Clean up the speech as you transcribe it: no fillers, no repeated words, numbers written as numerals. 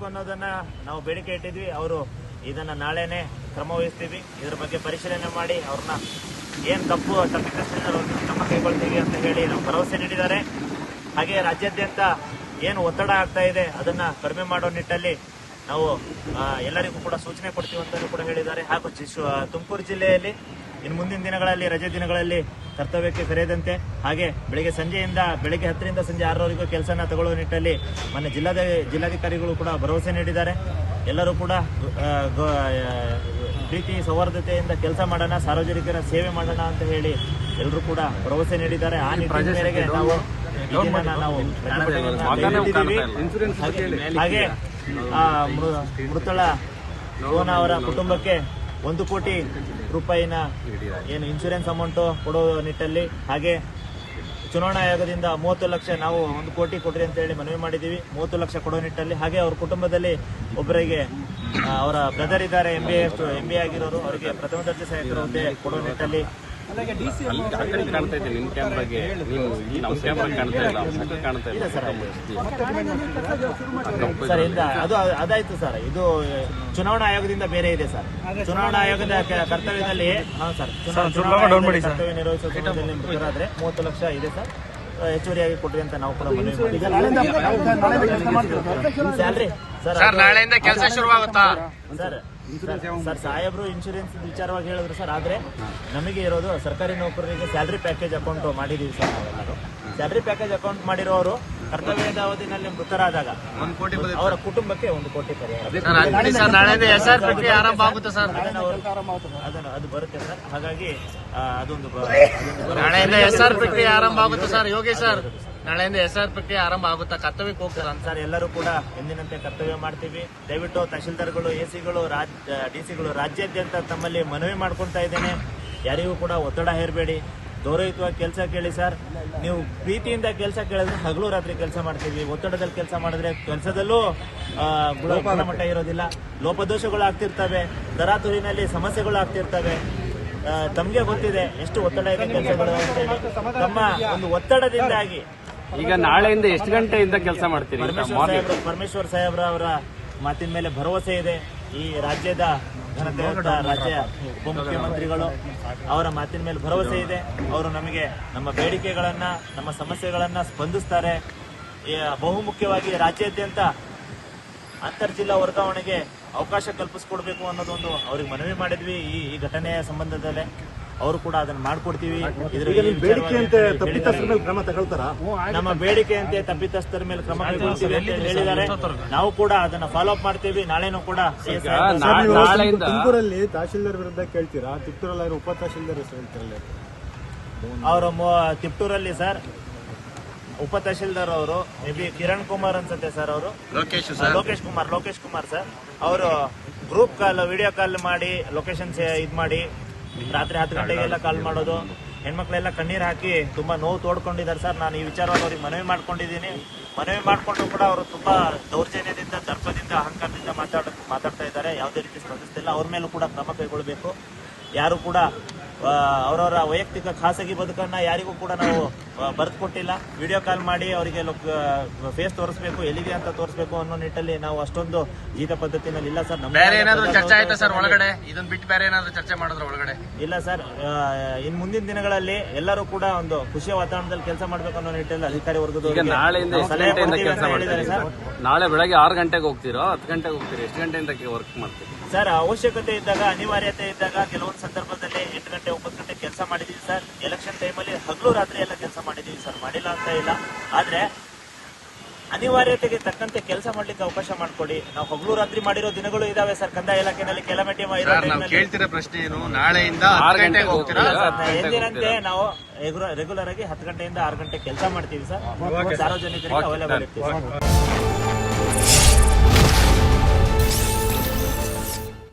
ಅನ್ನೋದನ್ನ ನಾವು ಬೇಡಿಕೆ ಇಟ್ಟಿದ್ವಿ. ಅವರು ಇದನ್ನ ನಾಳೆನೆ ಕ್ರಮ ವಹಿಸ್ತೀವಿ. ಇದ್ರ ಬಗ್ಗೆ ಪರಿಶೀಲನೆ ಮಾಡಿ ಅವ್ರನ್ನ ಏನ್ ತಪ್ಪಿತಸ್ಥರಿಂದ ಕ್ರಮ ಕೈಗೊಳ್ತೀವಿ ಅಂತ ಹೇಳಿ ನಾವು ಭರವಸೆ ನೀಡಿದ್ದಾರೆ. ಹಾಗೆ ರಾಜ್ಯಾದ್ಯಂತ ಏನು ಒತ್ತಡ ಆಗ್ತಾ ಇದೆ ಅದನ್ನ ಕಡಿಮೆ ಮಾಡೋ ನಿಟ್ಟಲ್ಲಿ ನಾವು ಎಲ್ಲರಿಗೂ ಕೂಡ ಸೂಚನೆ ಕೊಡ್ತೀವಿ ಅಂತ ಕೂಡ ಹೇಳಿದ್ದಾರೆ. ಹಾಗೂ ತುಮಕೂರು ಜಿಲ್ಲೆಯಲ್ಲಿ ಇನ್ನು ಮುಂದಿನ ದಿನಗಳಲ್ಲಿ ರಜೆ ದಿನಗಳಲ್ಲಿ ಕರ್ತವ್ಯಕ್ಕೆ ಕರೆಯದಂತೆ, ಹಾಗೆ ಬೆಳಿಗ್ಗೆ 10 ರಿಂದ ಸಂಜೆ 6ರವರೆಗೂ ಕೆಲಸನ ತಗೊಳ್ಳುವ ನಿಟ್ಟಲ್ಲಿ ಮೊನ್ನೆ ಜಿಲ್ಲಾಧಿಕಾರಿಗಳು ಕೂಡ ಭರವಸೆ ನೀಡಿದ್ದಾರೆ. ಎಲ್ಲರೂ ಕೂಡ ಪ್ರೀತಿ ಸೌಹಾರ್ದತೆಯಿಂದ ಕೆಲಸ ಮಾಡೋಣ, ಸಾರ್ವಜನಿಕರ ಸೇವೆ ಮಾಡೋಣ ಅಂತ ಹೇಳಿ ಎಲ್ಲರೂ ಕೂಡ ಭರವಸೆ ನೀಡಿದ್ದಾರೆ. ಆ ನಿಟ್ಟಿನ ಮೇರೆಗೆ ನಾವು ಹಾಗೆ ಮೃತಳ ಸೋನ ಅವರ ಕುಟುಂಬಕ್ಕೆ 1 ಕೋಟಿ ರೂಪಾಯಿನ ಏನು ಇನ್ಶೂರೆನ್ಸ್ ಅಮೌಂಟ್ ಕೊಡೋ ನಿಟ್ಟಲ್ಲಿ, ಹಾಗೆ ಚುನಾವಣಾ ಆಯೋಗದಿಂದ 30 ಲಕ್ಷ ನಾವು 1 ಕೋಟಿ ಕೊಡ್ರಿ ಅಂತ ಹೇಳಿ ಮನವಿ ಮಾಡಿದ್ದೀವಿ. 30 ಲಕ್ಷ ಕೊಡೋ ನಿಟ್ಟಲ್ಲಿ, ಹಾಗೆ ಅವ್ರ ಕುಟುಂಬದಲ್ಲಿ ಒಬ್ಬರಿಗೆ ಅವರ ಬ್ರದರ್ ಇದ್ದಾರೆ MBA ಆಗಿರೋರು, ಅವರಿಗೆ ಪ್ರಥಮ ದರ್ಜೆ ಸಹಾಯಕರ ಹುದ್ದೆ ಕೊಡೋ ನಿಟ್ಟಲ್ಲಿ ಸರ್ ಅದಾಯ್ತು ಸರ್. ಇದು ಚುನಾವಣಾ ಆಯೋಗದಿಂದ ಬೇರೆ ಇದೆ ಸರ್. ಚುನಾವಣಾ ಆಯೋಗದ ಕರ್ತವ್ಯದಲ್ಲಿ ಕರ್ತವ್ಯ ನಿರ್ವಹಿಸುವ ಸಮಯದಲ್ಲಿ ಮೃತರಾದ್ರೆ 30 ಲಕ್ಷ ಇದೆ ಸರ್. ಹೆಚ್ಚುವರಿಯಾಗಿ ಕೊಡ್ರಿ ಅಂತ ನಾವು ಕೂಡ ಸ್ಯಾಲ್ರಿ ಸರ್ ನಾಳೆಯಿಂದ ಕೆಲಸ ಶುರುವಾಗುತ್ತಾ ಸರ್? ಸಾಹೇಬ್ರು ಇನ್ಶೂರೆನ್ಸ್ ವಿಚಾರವಾಗಿ ಹೇಳಿದ್ರು ಸರ್. ಆದ್ರೆ ನಮಗೆ ಇರೋದು ಸರ್ಕಾರಿ ನೌಕರರಿಗೆ ಸ್ಯಾಲ್ರಿ ಪ್ಯಾಕೇಜ್ ಅಕೌಂಟ್ ಮಾಡಿದೀವಿ ಸರ್. ನಾವೆಲ್ಲರೂ ಸ್ಯಾಲ್ರಿ ಪ್ಯಾಕೇಜ್ ಅಕೌಂಟ್ ಮಾಡಿರೋರು ಕರ್ತವ್ಯದ ಅವಧಿನಲ್ಲಿ ಮೃತರಾದಾಗ 1 ಕೋಟಿ ಅವರ ಕುಟುಂಬಕ್ಕೆ 1 ಕೋಟಿ ಆರಂಭ ಆಗುತ್ತೆ ಸರ್. ಅದು ಬರುತ್ತೆ ಸರ್. ಹಾಗಾಗಿ ಅದೊಂದು ನಾಳೆಯಿಂದ SR ಪ್ರಕ್ರಿಯೆ ಆರಂಭ ಆಗುತ್ತೆ ಸರ್. ಯೋಗೇಶ್ ಸರ್, ನಾಳೆಯಿಂದ SR ಪ್ರಕ್ರಿಯೆ ಆರಂಭ ಆಗುತ್ತಾ? ಕರ್ತವ್ಯಕ್ಕೆ ಹೋಗ್ತಾರೆ ಸರ್. ಎಲ್ಲರೂ ಕೂಡ ಎಂದಿನಂತೆ ಕರ್ತವ್ಯ ಮಾಡ್ತೀವಿ. ದಯವಿಟ್ಟು ತಹಶೀಲ್ದಾರ್ಗಳು, ACಗಳು, DC ಗಳು ರಾಜ್ಯಾದ್ಯಂತ ತಮ್ಮಲ್ಲಿ ಮನವಿ ಮಾಡ್ಕೊಳ್ತಾ ಇದ್ದೇನೆ, ಯಾರಿಗೂ ಕೂಡ ಒತ್ತಡ ಹೇರಬೇಡಿ, ಗೌರವಯುತವಾಗಿ ಕೆಲಸ ಕೇಳಿ ಸರ್. ನೀವು ಪ್ರೀತಿಯಿಂದ ಕೆಲಸ ಕೇಳಿದ್ರೆ ಹಗಲು ರಾತ್ರಿ ಕೆಲಸ ಮಾಡ್ತೀವಿ. ಒತ್ತಡದಲ್ಲಿ ಕೆಲಸ ಮಾಡಿದ್ರೆ ಕೆಲಸದಲ್ಲೂ ಗುಣಮಟ್ಟ ಇರೋದಿಲ್ಲ, ಲೋಪದೋಷಗಳು ಆಗ್ತಿರ್ತವೆ, ತರಾತುರಿನಲ್ಲಿ ಸಮಸ್ಯೆಗಳು ಆಗ್ತಿರ್ತವೆ. ತಮಗೆ ಗೊತ್ತಿದೆ ಎಷ್ಟು ಒತ್ತಡ ಇದೆ ಕೆಲಸಗಳು ಅಂತ ಹೇಳಿ. ತಮ್ಮ ಒಂದು ಒತ್ತಡದಿಂದಾಗಿ ಈಗ ನಾಳೆಯಿಂದ ಎಷ್ಟು ಗಂಟೆಯಿಂದ ಕೆಲಸ ಮಾಡ್ತೀರಿ? ಪರಮೇಶ್ವರ್ ಸಾಹೇಬ್ರ ಅವರ ಮಾತಿನ ಮೇಲೆ ಭರವಸೆ ಇದೆ. ಈ ರಾಜ್ಯದ ಘನತೆ ರಾಜ್ಯ ಉಪಮುಖ್ಯಮಂತ್ರಿಗಳು ಅವರ ಮಾತಿನ ಮೇಲೆ ಭರವಸೆ ಇದೆ. ಅವರು ನಮಗೆ ನಮ್ಮ ಬೇಡಿಕೆಗಳನ್ನ, ನಮ್ಮ ಸಮಸ್ಯೆಗಳನ್ನ ಸ್ಪಂದಿಸ್ತಾರೆ. ಬಹುಮುಖ್ಯವಾಗಿ ರಾಜ್ಯಾದ್ಯಂತ ಅಂತರ್ಜಿಲ್ಲಾ ವರ್ಗಾವಣೆಗೆ ಅವಕಾಶ ಕಲ್ಪಿಸ್ಕೊಡ್ಬೇಕು ಅನ್ನೋದೊಂದು ಅವ್ರಿಗೆ ಮನವಿ ಮಾಡಿದ್ವಿ. ಈ ಘಟನೆಯ ಸಂಬಂಧದಲ್ಲೇ ಅವರು ಕೂಡ ಅದನ್ನ ಮಾಡ್ಕೊಡ್ತೀವಿ. ನಮ್ಮ ಬೇಡಿಕೆಯಂತೆ ತಪ್ಪಿತಸ್ಥರ ಮೇಲೆ ಕ್ರಮ ಕೈಗೊಳ್ತೀವಿ ಅಂತ ಹೇಳಿದ್ದಾರೆ. ನಾವು ಕೂಡ ಅದನ್ನ ಫಾಲೋ ಅಪ್ ಮಾಡ್ತೀವಿ. ನಾಳೆನೂ ಕೂಡ ತುಮಕೂರಲ್ಲಿ ತಹಶೀಲ್ದಾರ್ ವಿರುದ್ಧ ಕೇಳ್ತೀರಾ? ತಿಪ್ಟೂರಲ್ಲಿ ಉಪ ತಹಶೀಲ್ದಾರ್ ಹೇಳ್ತಿರಲ್ಲ ಅವರು ತಿಪ್ಟೂರಲ್ಲಿ ಸರ್ ಉಪ ತಹಶೀಲ್ದಾರ್ ಅವರು ಮೇ ಬಿ ಕಿರಣ್ ಕುಮಾರ್ ಅನ್ಸುತ್ತೆ ಸರ್. ಅವರು ಲೋಕೇಶ್ ಕುಮಾರ್ ಸರ್. ಅವರು ಗ್ರೂಪ್ ಕಾಲ್, ವಿಡಿಯೋ ಕಾಲ್ ಮಾಡಿ ಲೊಕೇಶನ್ ಇದ್ ಮಾಡಿ ರಾತ್ರಿ 10 ಗಂಟೆಗೆಲ್ಲ ಕಾಲ್ ಮಾಡೋದು. ಹೆಣ್ಮಕ್ಳೆಲ್ಲ ಕಣ್ಣೀರ್ ಹಾಕಿ ತುಂಬಾ ನೋವು ತೋಡ್ಕೊಂಡಿದ್ದಾರೆ ಸರ್. ನಾನು ಈ ವಿಚಾರವಾಗಿ ಅವ್ರಿಗೆ ಮನವಿ ಮಾಡ್ಕೊಂಡಿದ್ದೀನಿ. ಮನವಿ ಮಾಡ್ಕೊಂಡು ಕೂಡ ಅವರು ತುಂಬಾ ದೌರ್ಜನ್ಯದಿಂದ, ದರ್ಪದಿಂದ, ಅಹಂಕಾರದಿಂದ ಮಾತಾಡ್ತಾ ಇದ್ದಾರೆ. ಯಾವುದೇ ರೀತಿ ಸ್ಪಂದಿಸ್ತಿಲ್ಲ. ಅವ್ರ ಮೇಲೂ ಕೂಡ ಕ್ರಮ ಕೈಗೊಳ್ಳಬೇಕು. ಯಾರು ಕೂಡ ಅವರವರ ವೈಯಕ್ತಿಕ ಖಾಸಗಿ ಬದುಕನ್ನ ಯಾರಿಗೂ ಕೂಡ ನಾವು ಬರೆದು ಕೊಟ್ಟಿಲ್ಲ. ವಿಡಿಯೋ ಕಾಲ್ ಮಾಡಿ ಅವರಿಗೆ ಫೇಸ್ ತೋರಿಸಬೇಕು, ಎಲ್ಲಿದೆ ಅಂತ ತೋರಿಸಬೇಕು ಅನ್ನೋ ನಿಟ್ಟಲ್ಲಿ ನಾವು ಅಷ್ಟೊಂದು ಜೀತ ಪದ್ಧತಿನಲ್ಲಿ ಇಲ್ಲ ಸರ್. ಚರ್ಚೆ ಆಯ್ತಾ ಸರ್ ಒಳಗಡೆ? ಇದನ್ನ ಬಿಟ್ಟು ಬೇರೆ ಏನಾದ್ರು ಚರ್ಚೆ ಮಾಡಿದ್ರೆ ಒಳಗಡೆ? ಇಲ್ಲ ಸರ್. ಇನ್ ಮುಂದಿನ ದಿನಗಳಲ್ಲಿ ಎಲ್ಲರೂ ಕೂಡ ಒಂದು ಖುಷಿಯ ವಾತಾವರಣದಲ್ಲಿ ಕೆಲಸ ಮಾಡಬೇಕು ಅನ್ನೋ ನಿಟ್ಟಲ್ಲಿ ಅಧಿಕಾರಿ ವರ್ಗದವರು ಹೇಳಿದ್ದಾರೆ ಸರ್. ನಾಳೆ ಬೆಳಗ್ಗೆ 6 ಗಂಟೆಗೆ ಹೋಗ್ತೀರಾ, 10 ಗಂಟೆಗೆ ಹೋಗ್ತೀರಿ? ಎಷ್ಟು ಗಂಟೆಯಿಂದ ವರ್ಕ್ ಮಾಡ್ತೀರಿ ಸರ್? ಅವಶ್ಯಕತೆ ಇದ್ದಾಗ, ಅನಿವಾರ್ಯತೆ ಇದ್ದಾಗ ಕೆಲವೊಂದು ಸಂದರ್ಭದಲ್ಲಿ 8 ಗಂಟೆ 9 ಗಂಟೆ ಕೆಲಸ ಮಾಡಿದೀವಿ ಸರ್. ಎಲೆಕ್ಷನ್ ಟೈಮಲ್ಲಿ ಹಗಲು ರಾತ್ರಿ ಎಲ್ಲ ಕೆಲಸ ಮಾಡಿದೀವಿ ಸರ್. ಮಾಡಿಲ್ಲ ಅಂತ ಇಲ್ಲ. ಆದ್ರೆ ಅನಿವಾರ್ಯತೆಗೆ ತಕ್ಕಂತೆ ಕೆಲಸ ಮಾಡ್ಲಿಕ್ಕೆ ಅವಕಾಶ ಮಾಡ್ಕೊಡಿ. ನಾವು ಹಗಲು ರಾತ್ರಿ ಮಾಡಿರೋ ದಿನಗಳು ಇದಾವೆ ಸರ್. ಕಂದಾಯ ಇಲಾಖೆನಲ್ಲಿ ಕೇಳ್ತಿರೋ ಪ್ರಶ್ನೆ ಏನು? ನಾಳೆಯಿಂದ 6 ಗಂಟೆಗೆ ಹೋಗ್ತೀರಾ? ಎಂದಿನಂತೆ ನಾವು ರೆಗ್ಯುಲರ್ ಆಗಿ 10 ಗಂಟೆಯಿಂದ 6 ಗಂಟೆ ಕೆಲಸ ಮಾಡ್ತೀವಿ ಸರ್. ಸಾರ್ವಜನಿಕರಿಗೆ ಅವೈಲೇಬಲ್ ಇರ್ತೀವಿ.